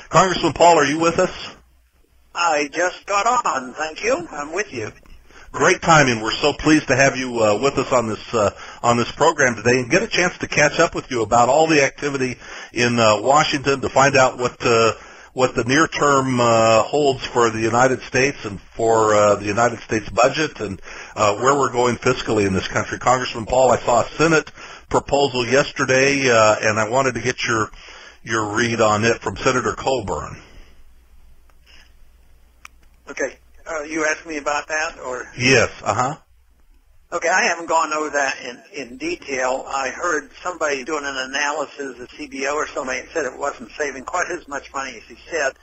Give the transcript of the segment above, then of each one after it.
Congressman Paul, are you with us? I just got on. Thank you. I'm with you. Great timing. We're so pleased to have you with us on this program today and get a chance to catch up with you about all the activity in Washington, to find out what the near term holds for the United States and for the United States budget, and where we're going fiscally in this country. Congressman Paul, I saw a Senate proposal yesterday, and I wanted to get your read on it from Senator Coburn. Okay. You asked me about that, or? Yes. Okay, I haven't gone over that in detail. I heard somebody doing an analysis, a CBO or somebody, said it wasn't saving quite as much money as he said,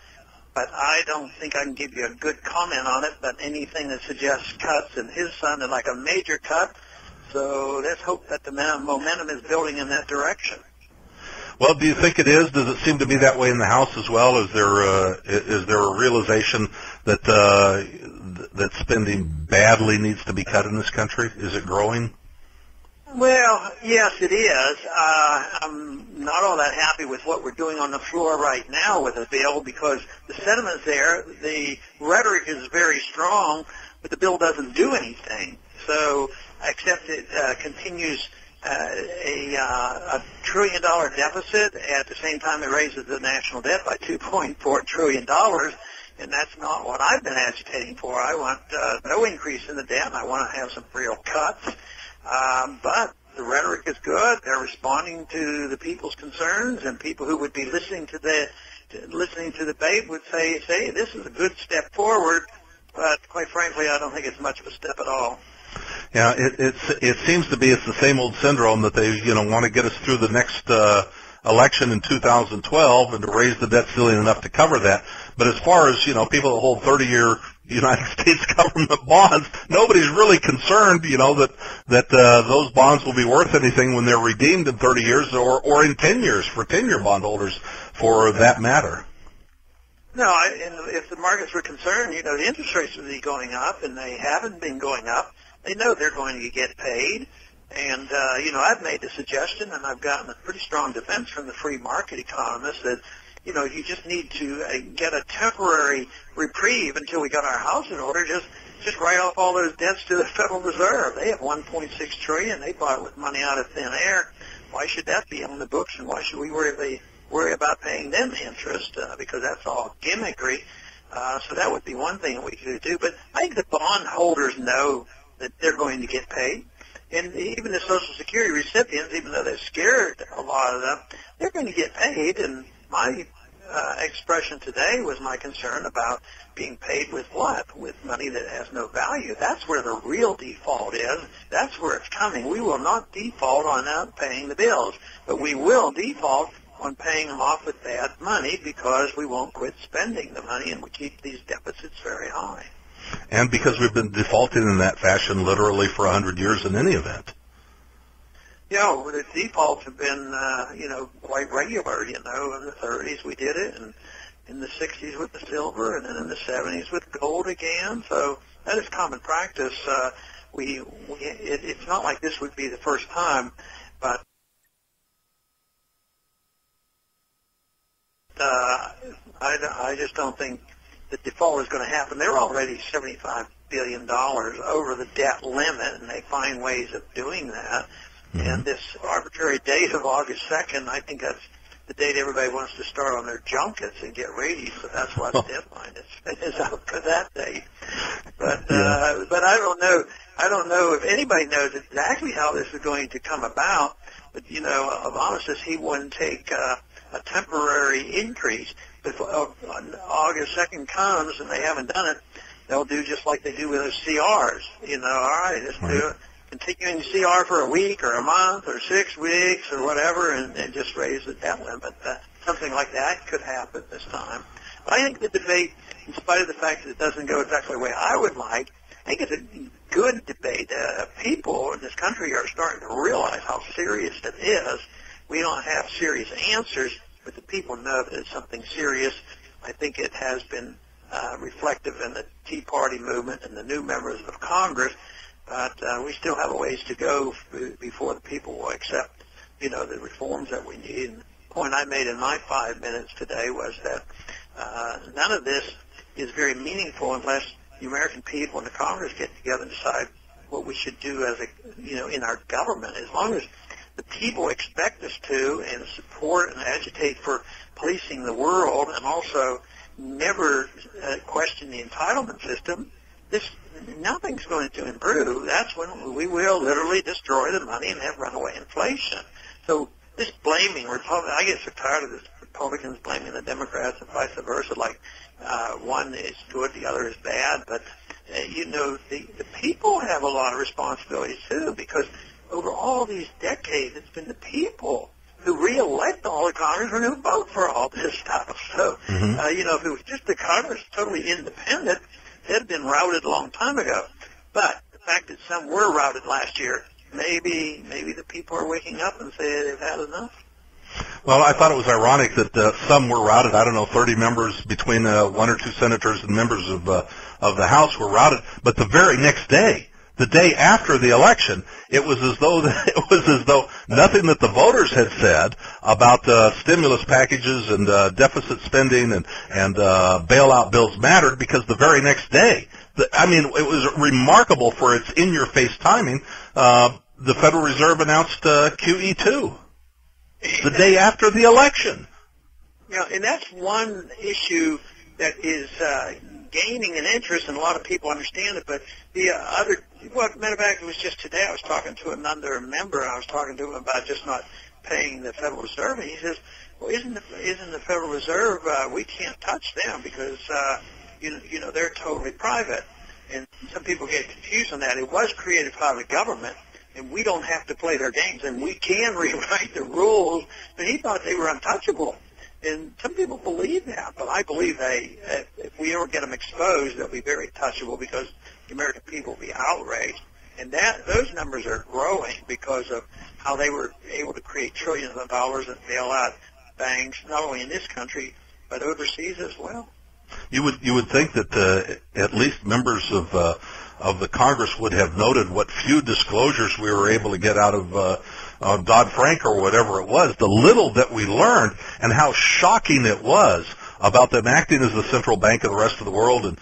but I don't think I can give you a good comment on it, but anything that suggests cuts, and his sounded like a major cut, so let's hope that the momentum is building in that direction. Well, do you think it is? Does it seem to be that way in the House as well? Is there a realization that that spending badly needs to be cut in this country? Is it growing? Well, yes, it is. I'm not all that happy with what we're doing on the floor right now with the bill, because the sentiment's there, the rhetoric is very strong, but the bill doesn't do anything. So, except it continues a $1 trillion deficit. At the same time, it raises the national debt by $2.4 trillion, and that's not what I've been agitating for. I want no increase in the debt, and I want to have some real cuts. But the rhetoric is good. They're responding to the people's concerns, and people who would be listening to the debate would say, this is a good step forward, but quite frankly, I don't think it's much of a step at all. Yeah, it seems to be it's the same old syndrome that they want to get us through the next election in 2012 and to raise the debt ceiling enough to cover that. But as far as people that hold 30-year United States government bonds, nobody's really concerned that those bonds will be worth anything when they're redeemed in 30 years or in 10 years for 10-year bondholders, for that matter. No, if the markets were concerned, the interest rates would be going up, and they haven't been going up. They know they're going to get paid. And, I've made the suggestion, and I've gotten a pretty strong defense from the free market economists that, you just need to get a temporary reprieve until we got our house in order. Just write off all those debts to the Federal Reserve. They have $1.6 trillion. They bought it with money out of thin air. Why should that be on the books, and why should we worry about paying them interest? Because that's all gimmickry. So that would be one thing that we could do. But I think the bondholders know that they're going to get paid. And even the Social Security recipients, even though they're scared, a lot of them, they're going to get paid. And my expression today was my concern about being paid with what? With money that has no value. That's where the real default is. That's where it's coming. We will not default on not paying the bills, but we will default on paying them off with bad money, because we won't quit spending the money and we keep these deficits very high. And because we've been defaulting in that fashion literally for 100 years in any event. The defaults have been, quite regular. In the 30s we did it, and in the 60s with the silver, and then in the 70s with gold again. So that is common practice. It's not like this would be the first time, but I just don't think the default is going to happen. They're already $75 billion over the debt limit, and they find ways of doing that. Mm-hmm. And this arbitrary date of August 2nd, I think that's the date everybody wants to start on their junkets and get ready, so that's why the deadline is out for that date. But but I don't know if anybody knows exactly how this is going to come about. But Obama says he wouldn't take a temporary increase. If August 2nd comes and they haven't done it, they'll do just like they do with those CRs. All right, let's do it. Continuing CR for a week or a month or 6 weeks or whatever, and just raise the debt limit. Something like that could happen this time. But I think the debate, in spite of the fact that it doesn't go exactly the way I would like, I think it's a good debate. People in this country are starting to realize how serious it is. We don't have serious answers, but the people know that it's something serious. I think it has been reflective in the Tea Party movement and the new members of Congress. But we still have a ways to go before the people will accept, the reforms that we need. And the point I made in my 5 minutes today was that none of this is very meaningful unless the American people and the Congress get together and decide what we should do as in our government. As long as the people expect us to and support and agitate for policing the world and also never question the entitlement system, nothing's going to improve. That's when we will literally destroy the money and have runaway inflation. So this blaming I get so tired of this, Republicans blaming the Democrats and vice versa, like one is good, the other is bad. But, the people have a lot of responsibility, too, because over all these decades, it's been the people who re-elect all the congressmen who vote for all this stuff. So, if it was just the Congress totally independent, it had been routed a long time ago. But the fact that some were routed last year, maybe the people are waking up and say they've had enough. Well, I thought it was ironic that some were routed. I don't know, 30 members between one or two senators and members of the House were routed. But the very next day, the day after the election, it was as though nothing that the voters had said about stimulus packages and deficit spending and bailout bills mattered, because the very next day, it was remarkable for its in-your-face timing. The Federal Reserve announced QE2 the day after the election. Yeah, and that's one issue that is gaining an interest, and a lot of people understand it. But the matter of fact, it was just today I was talking to another member, and I was talking to him about just not paying the Federal Reserve, and he says, "Well, isn't the Federal Reserve? We can't touch them because they're totally private." And some people get confused on that. It was created by the government, and we don't have to play their games, and we can rewrite the rules. But he thought they were untouchable. And some people believe that, but I believe if we ever get them exposed, they'll be very touchable because the American people will be outraged. And those numbers are growing because of how they were able to create trillions of dollars and bail out banks, not only in this country, but overseas as well. You would think that at least members of the Congress would have noted what few disclosures we were able to get out of Dodd-Frank or whatever it was, the little that we learned, and how shocking it was about them acting as the central bank of the rest of the world and,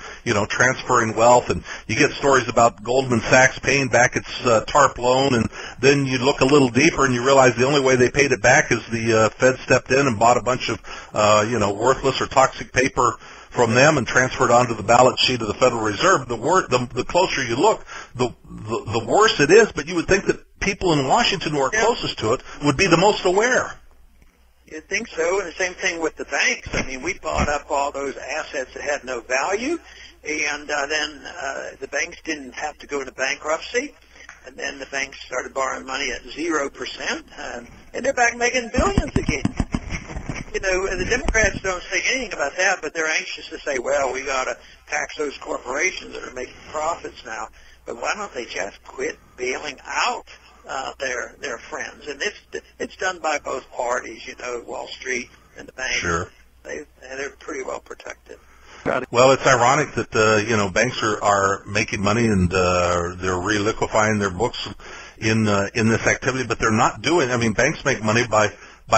transferring wealth. And you get stories about Goldman Sachs paying back its TARP loan, and then you look a little deeper and you realize the only way they paid it back is the Fed stepped in and bought a bunch of, worthless or toxic paper from them and transferred onto the balance sheet of the Federal Reserve. The closer you look, the worse it is. But you would think that people in Washington who are closest to it would be the most aware. You'd think so, and the same thing with the banks. We bought up all those assets that had no value, and then the banks didn't have to go into bankruptcy, and then the banks started borrowing money at 0%, and they're back making billions again. And the Democrats don't say anything about that, but they're anxious to say, well, we got to tax those corporations that are making profits now. But why don't they just quit bailing out their friends? And it's done by both parties, Wall Street and the banks. Sure. They're pretty well protected. Well, it's ironic that banks are making money and they're reliquefying their books in this activity, but they're not doing. Banks make money by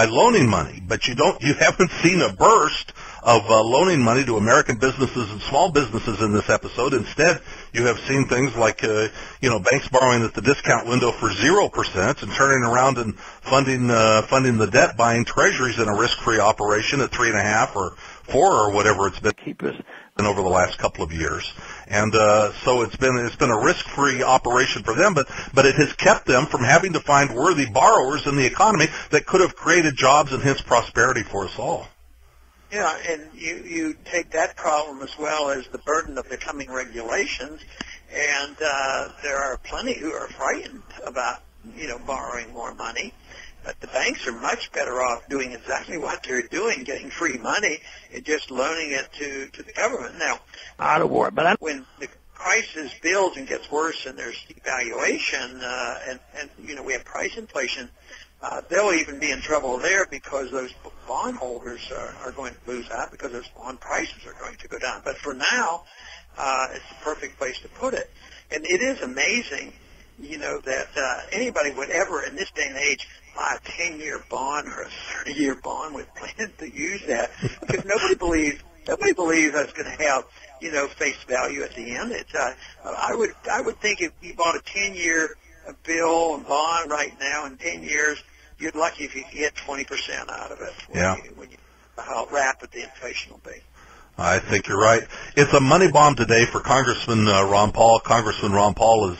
loaning money, but you haven't seen a burst of loaning money to American businesses and small businesses in this episode. Instead, you have seen things like banks borrowing at the discount window for 0% and turning around and funding the debt, buying treasuries in a risk-free operation at 3.5 or 4 or whatever it's been over the last couple of years. And so it's been a risk-free operation for them, but it has kept them from having to find worthy borrowers in the economy that could have created jobs and hence prosperity for us all. Yeah, and you take that problem as well as the burden of the coming regulations, and there are plenty who are frightened about borrowing more money. But the banks are much better off doing exactly what they're doing, getting free money and just loaning it to the government. Now, out of war, but when the crisis builds and gets worse and there's devaluation and we have price inflation, they'll even be in trouble there because those bondholders are going to lose out because those bond prices are going to go down. But for now, it's the perfect place to put it. And it is amazing, that anybody would ever in this day and age buy a 10-year bond or a 30-year bond with plans to use that, because nobody believes Nobody believes that's going to have, face value at the end. It's I would think if you bought a 10-year bill and bond right now in 10 years, you're lucky if you can get 20% out of it. When you how rapid the inflation will be. I think you're right. It's a money bomb today for Congressman Ron Paul. Congressman Ron Paul is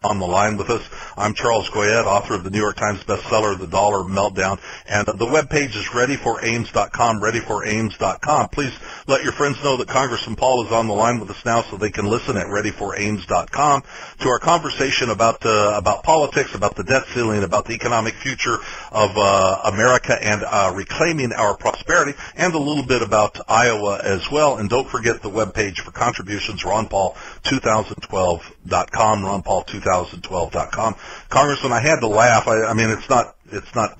on the line with us. I'm Charles Goyette, author of the New York Times bestseller, The Dollar Meltdown. And the webpage is readyforames.com, readyforames.com. Please let your friends know that Congressman Paul is on the line with us now so they can listen at readyforames.com to our conversation about politics, about the debt ceiling, about the economic future of America and reclaiming our prosperity, and a little bit about Iowa as well. And don't forget the webpage for contributions, ronpaul2012.com, ronpaul2012.com. Congressman, I had to laugh. I mean, it's not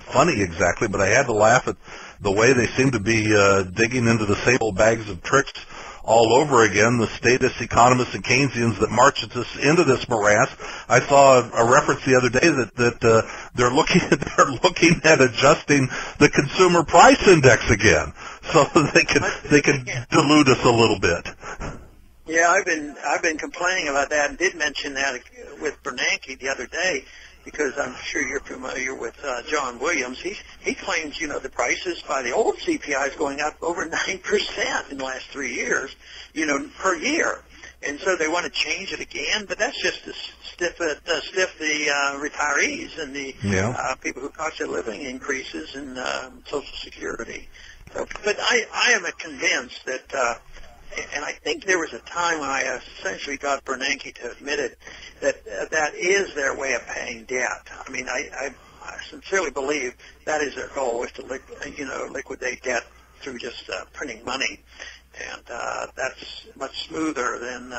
funny exactly, but I had to laugh at the way they seem to be digging into the same old bags of tricks all over again, the statists, economists, and Keynesians that march us into this morass. I saw a reference the other day that they're looking at adjusting the consumer price index again, so they can delude us a little bit. Yeah, I've been complaining about that, and did mention that with Bernanke the other day, because I'm sure you're familiar with John Williams. He claims, the prices by the old CPI is going up over 9% in the last 3 years, per year. And so they want to change it again, but that's just to stiff the retirees and the people who cost of living increases in Social Security. So, but I am convinced that, and I think there was a time when I essentially got Bernanke to admit it, that is their way of paying debt. I mean, I sincerely believe that is their goal, is to liquidate debt through just printing money, and that's much smoother than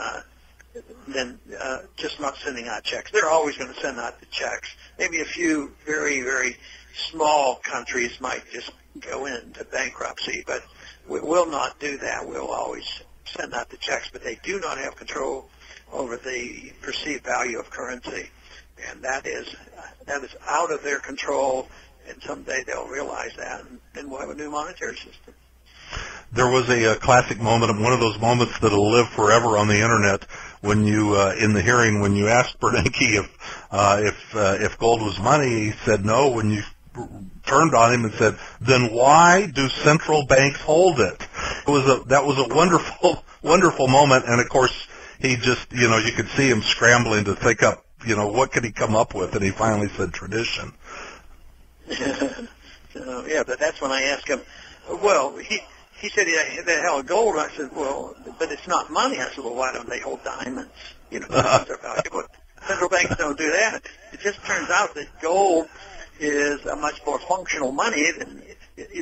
just not sending out checks. They're always going to send out the checks. Maybe a few very, very small countries might just go into bankruptcy, but we will not do that. We'll always send out the checks, but they do not have control over the perceived value of currency, and that is out of their control, and someday they'll realize that, and then we'll have a new monetary system. There was a classic moment, one of those moments that'll live forever on the internet, when you in the hearing, when you asked Bernanke if gold was money, he said no. When you turned on him and said, then why do central banks hold it? That was a wonderful moment, and of course he just, you could see him scrambling to think up, what could he come up with, and he finally said tradition. Yeah, but that's when I asked him, well, he said they held gold. I said, well, but it's not money. I said, well, why don't they hold diamonds? Diamonds are valuable. Central banks don't do that. It just turns out that gold is a much more functional money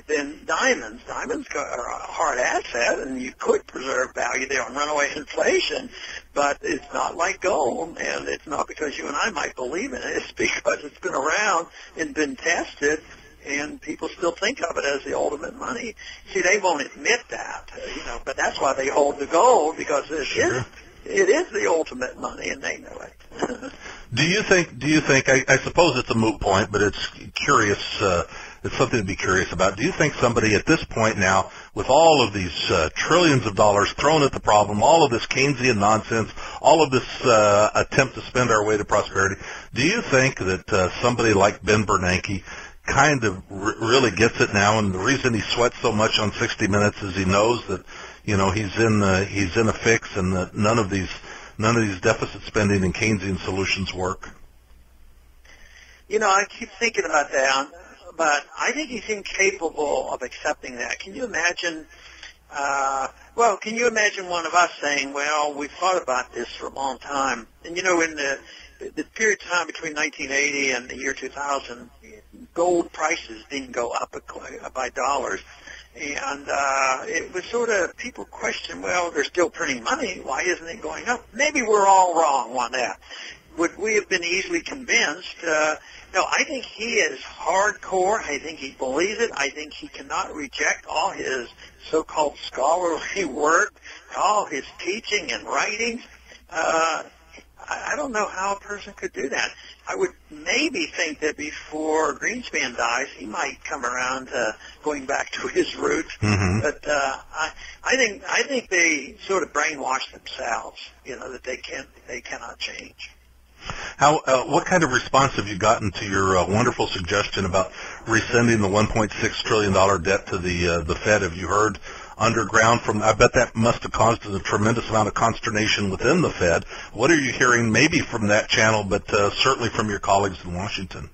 than diamonds. Diamonds are a hard asset, and you could preserve value there on runaway inflation, but it's not like gold, and it's not because you and I might believe in it. It's because it's been around and been tested, and people still think of it as the ultimate money. See, they won't admit that, but that's why they hold the gold, because it is the ultimate money, and they know it. Do you think, I suppose it's a moot point, but it's curious, it's something to be curious about. Do you think somebody at this point now, with all of these trillions of dollars thrown at the problem, all of this Keynesian nonsense, all of this attempt to spend our way to prosperity, do you think that somebody like Ben Bernanke kind of really gets it now, and the reason he sweats so much on 60 Minutes is he knows that, he's in a fix, and that none of these deficit spending and Keynesian solutions work? I keep thinking about that, but I think he's incapable of accepting that. Can you imagine, can you imagine one of us saying, well, we've thought about this for a long time, and in the period of time between 1980 and the year 2000, gold prices didn't go up by dollars. And it was sort of, people question, well, they're still printing money. Why isn't it going up? Maybe we're all wrong on that. Would we have been easily convinced? No, I think he is hardcore. I think he believes it. I think he cannot reject all his so-called scholarly work, all his teaching and writings. I don't know how a person could do that. I would maybe think that before Greenspan dies, he might come around to going back to his roots. Mm-hmm. But I think they sort of brainwash themselves, that they cannot change. What kind of response have you gotten to your wonderful suggestion about rescinding the $1.6 trillion debt to the Fed? Have you heard underground from? I bet that must have caused a tremendous amount of consternation within the Fed. What are you hearing, maybe from that channel, but certainly from your colleagues in Washington?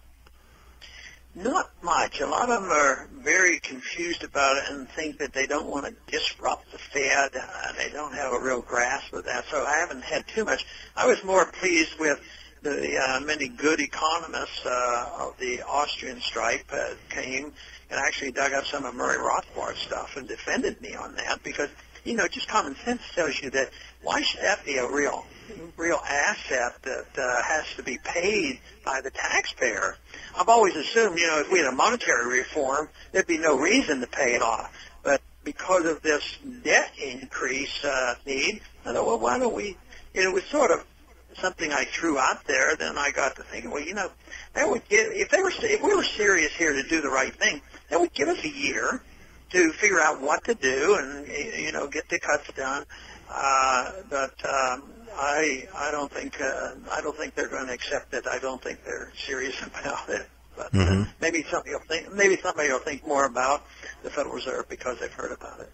Not much. A lot of them are very confused about it and think that they don't want to disrupt the Fed. They don't have a real grasp of that, so I haven't had too much. I was more pleased with the many good economists of the Austrian stripe came and actually dug up some of Murray Rothbard's stuff and defended me on that because, just common sense tells you that why should that be a real asset that has to be paid by the taxpayer? I've always assumed, if we had a monetary reform, there'd be no reason to pay it off. But because of this debt increase need, I thought, well, why don't we, it was sort of something I threw out there. Then I got to thinking, well, that would if we were serious here to do the right thing, that would give us a year to figure out what to do and, get the cuts done. But I don't think they're going to accept it. I don't think they're serious about it. But maybe somebody will think more about the Federal Reserve because they've heard about it.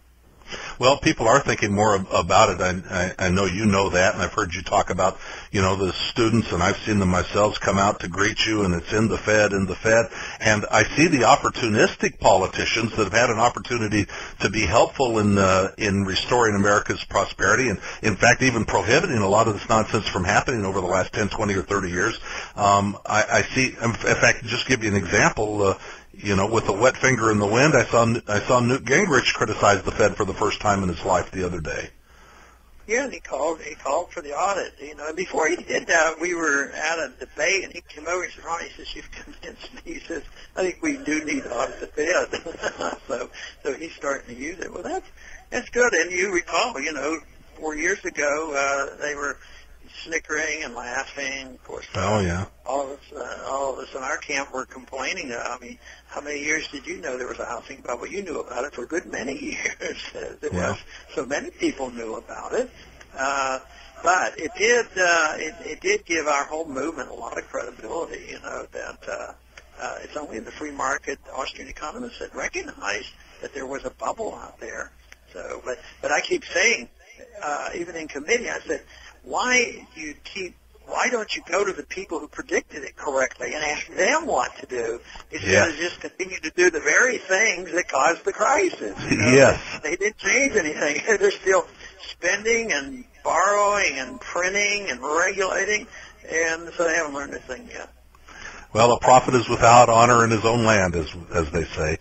Well, people are thinking more about it. I know you know that, and I've heard you talk about, the students, and I've seen them myself come out to greet you, and it's in the Fed. And I see the opportunistic politicians that have had an opportunity to be helpful in restoring America's prosperity, and in fact, even prohibiting a lot of this nonsense from happening over the last 10, 20, or 30 years. I see, in fact, just give you an example, with a wet finger in the wind, I saw Newt Gingrich criticize the Fed for the first time in his life the other day. Yeah, and he called for the audit. And before he did that, we were at a debate, and he came over and said, "Ron," he says, "you've convinced me." He says, "I think we do need to audit the Fed." so he's starting to use it. Well, that's good. And you recall, 4 years ago, they were snickering and laughing. Of course, oh yeah, all of us in our camp were complaining. I mean, how many years did you know there was a housing bubble? You knew about it for a good many years. So many people knew about it. But it did give our whole movement a lot of credibility. That it's only the free market Austrian economists that recognized that there was a bubble out there. So, but I keep saying, even in committee, I said, why don't you go to the people who predicted it correctly and ask them what to do instead of just continue to do the very things that caused the crisis? Yes. They didn't change anything. They're still spending and borrowing and printing and regulating, and so they haven't learned a thing yet. Well, a prophet is without honor in his own land, as they say.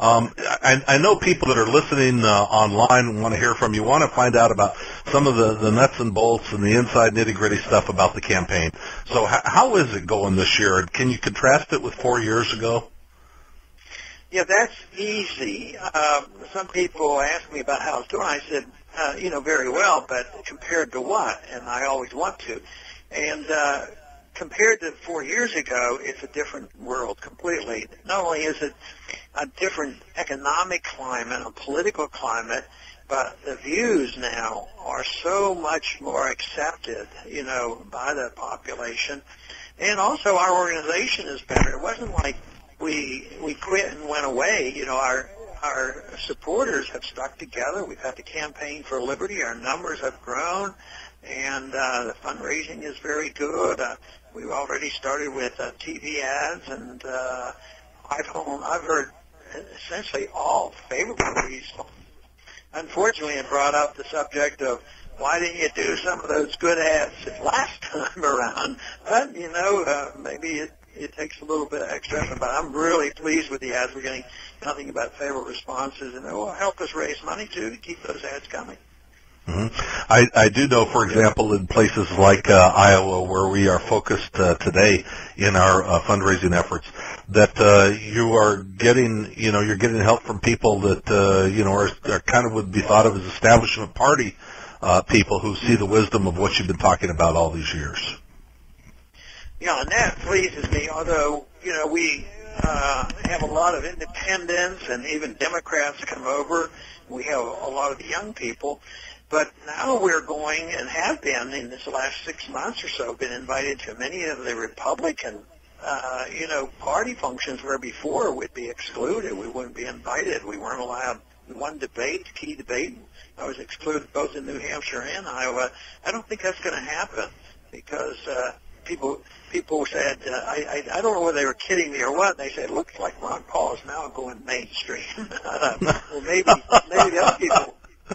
I know people that are listening online want to hear from you, want to find out about some of the nuts and bolts and the inside nitty-gritty stuff about the campaign. So how is it going this year? Can you contrast it with 4 years ago? Yeah, that's easy. Some people ask me about how it's doing. I said, very well, but compared to what? And I always want to. And compared to 4 years ago, it's a different world completely. Not only is it a different economic climate, a political climate, but the views now are so much more accepted, by the population. And also our organization is better. It wasn't like we quit and went away. Our supporters have stuck together. We've had the Campaign for Liberty. Our numbers have grown, and the fundraising is very good. We've already started with TV ads, and I've heard essentially all favorable results. Unfortunately, it brought up the subject of why didn't you do some of those good ads last time around? But maybe it takes a little bit of extra effort. But I'm really pleased with the ads. We're getting nothing but favorable responses, and it will help us raise money too to keep those ads coming. Mm-hmm. I do know, for example, in places like Iowa, where we are focused today in our fundraising efforts, that you are getting, you're getting help from people that are kind of would be thought of as establishment party people who see the wisdom of what you've been talking about all these years. and that pleases me, although, we have a lot of independents and even Democrats come over. We have a lot of young people. But now we're going and have been in this last 6 months or so, been invited to many of the Republican, party functions where before we'd be excluded. We wouldn't be invited. We weren't allowed one debate, key debate. I was excluded both in New Hampshire and Iowa. I don't think that's going to happen because people said, I don't know whether they were kidding me or what. They said, it looks like Ron Paul is now going mainstream. Well,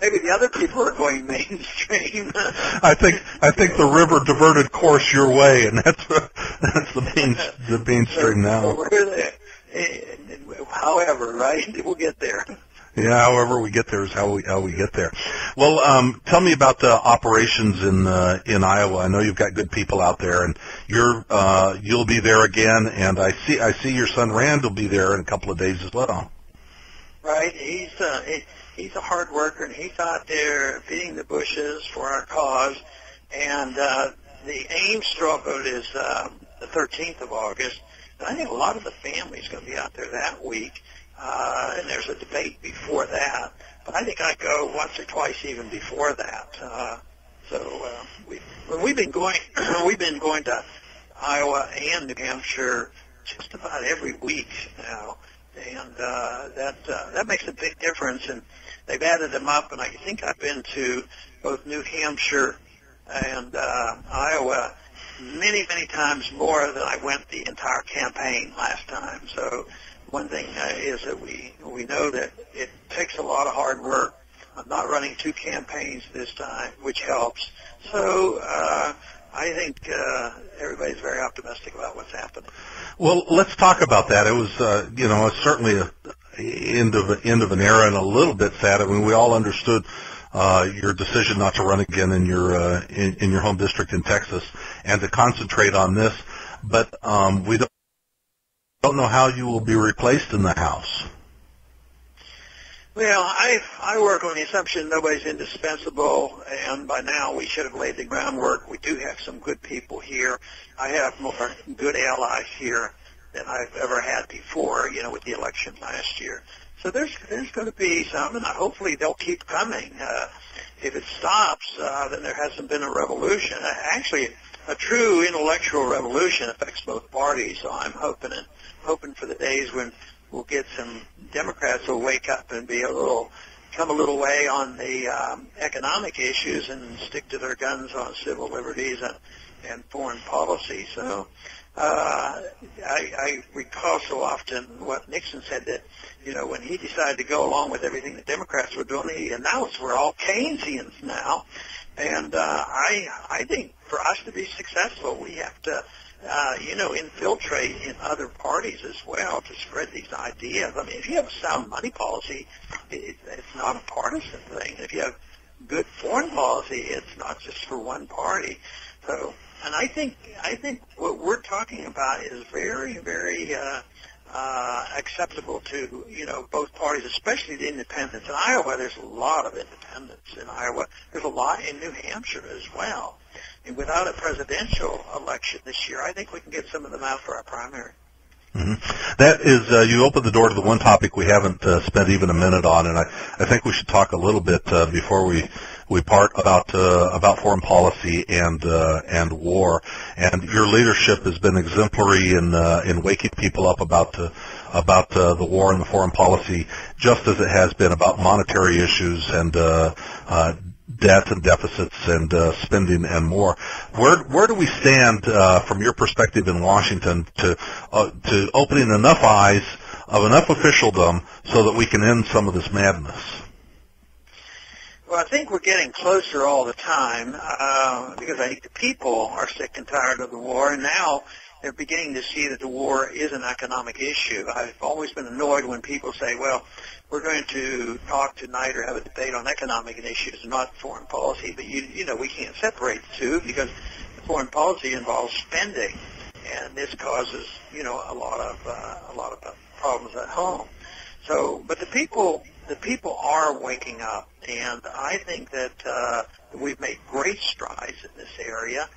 maybe the other people are going mainstream. I think the river diverted course your way, and that's the mainstream now. However, right? We'll get there. Yeah, however we get there is how we get there. Well, tell me about the operations in Iowa. I know you've got good people out there, and you'll be there again. And I see your son Rand will be there in a couple of days as well. Right, he's a hard worker, and he's out there beating the bushes for our cause. And the Ames straw vote is the 13th of August. And I think a lot of the family's going to be out there that week. And there's a debate before that. But I think I go once or twice even before that. We've been going to Iowa and New Hampshire just about every week now. And that makes a big difference. And they've added them up, and I think I've been to both New Hampshire and Iowa many, many times more than I went the entire campaign last time. So one thing is that we know that it takes a lot of hard work. I'm not running two campaigns this time, which helps. So I think everybody's very optimistic about what's happening. Well, let's talk about that. It was, it's certainly a end of an era and a little bit sad. I mean, we all understood your decision not to run again in your home district in Texas and to concentrate on this. But we don't know how you will be replaced in the House. Well, I work on the assumption nobody's indispensable, and by now we should have laid the groundwork. We do have some good people here. I have more good allies here than I've ever had before, with the election last year. So there's going to be some, and hopefully they'll keep coming. If it stops, then there hasn't been a revolution. Actually, a true intellectual revolution affects both parties, so I'm hoping for the days when we'll get some Democrats who'll wake up and come a little way on the economic issues and stick to their guns on civil liberties and foreign policy. So I recall so often what Nixon said that, when he decided to go along with everything the Democrats were doing, he announced we're all Keynesians now. And I think for us to be successful, we have to infiltrate in other parties as well to spread these ideas. I mean, if you have a sound money policy, it's not a partisan thing. If you have good foreign policy, it's not just for one party. So, and I think what we're talking about is very, very acceptable to both parties, especially the independents. In Iowa, there's a lot of independents in Iowa. There's a lot in New Hampshire as well. And without a presidential election this year, I think we can get some of them out for our primary. Mm-hmm. That is, you opened the door to the one topic we haven't spent even a minute on, and I think we should talk a little bit before we part about foreign policy and war. And your leadership has been exemplary in waking people up about the war and the foreign policy, just as it has been about monetary issues and debt and deficits and spending and more. Where do we stand from your perspective in Washington to opening enough eyes of enough officialdom so that we can end some of this madness? Well, I think we're getting closer all the time because I think the people are sick and tired of the war, and now they're beginning to see that the war is an economic issue. I've always been annoyed when people say, well, we're going to talk tonight or have a debate on economic issues, not foreign policy. But we can't separate the two because foreign policy involves spending, and this causes a lot of problems at home. So, but the people are waking up, and I think that we've made great strides in this area.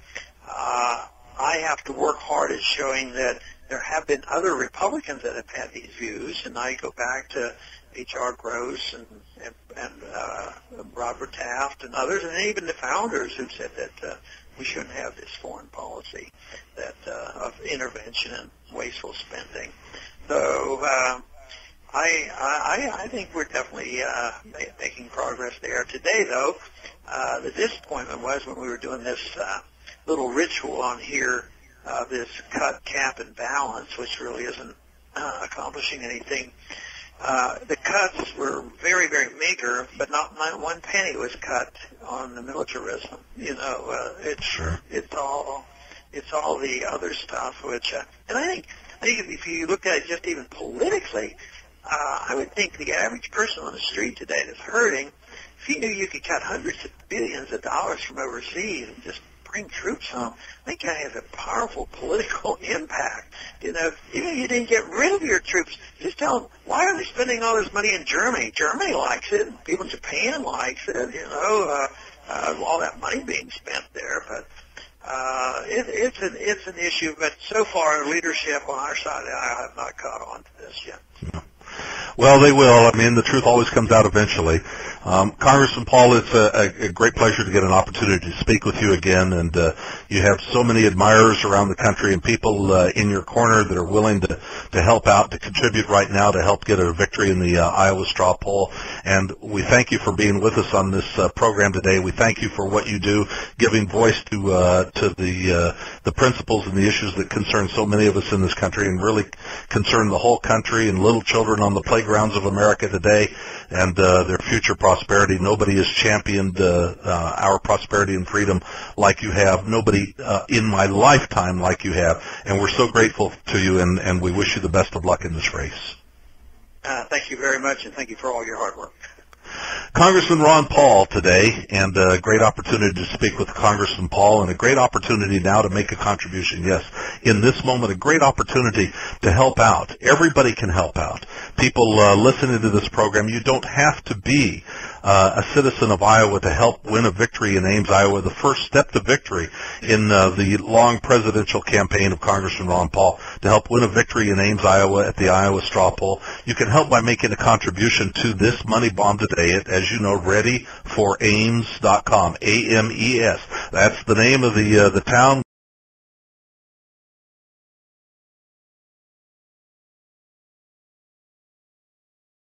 I have to work hard at showing that there have been other Republicans that have had these views, and I go back to H.R. Gross and Robert Taft and others, and even the founders who said that we shouldn't have this foreign policy of intervention and wasteful spending. So I think we're definitely making progress there. Today, though, the disappointment was when we were doing this little ritual on here, this cut, cap, and balance, which really isn't accomplishing anything. The cuts were very, very meager, but not one penny was cut on the militarism. It's all the other stuff. Which, and I think if you look at it just even politically, I would think the average person on the street today that's hurting, if you knew you could cut hundreds of billions of dollars from overseas and just bring troops home, I think that has a powerful political impact. Even if you didn't get rid of your troops, just tell them, why are they spending all this money in Germany? Germany likes it. People in Japan likes it. All that money being spent there. But it's an issue. But so far, leadership on our side of the aisle have not caught on to this yet. Well, they will. I mean, the truth always comes out eventually. Congressman Paul, it's a great pleasure to get an opportunity to speak with you again, and you have so many admirers around the country and people in your corner that are willing to help out, to contribute right now to help get a victory in the Iowa straw poll. And we thank you for being with us on this program today. We thank you for what you do, giving voice to the principles and the issues that concern so many of us in this country and really concern the whole country and little children on the playgrounds of America today and their future prosperity. Nobody has championed our prosperity and freedom like you have. Nobody in my lifetime like you have. And we're so grateful to you, and we wish you the best of luck in this race. Thank you very much, and thank you for all your hard work. Congressman Ron Paul today, and a great opportunity to speak with Congressman Paul, and a great opportunity now to make a contribution. Yes, in this moment, a great opportunity to help out. Everybody can help out. People listening to this program, you don't have to be a citizen of Iowa to help win a victory in Ames, Iowa. The first step to victory in the long presidential campaign of Congressman Ron Paul, to help win a victory in Ames, Iowa at the Iowa straw poll. You can help by making a contribution to this money bomb today at, as you know, readyforames.com, AMES. That's the name of the town.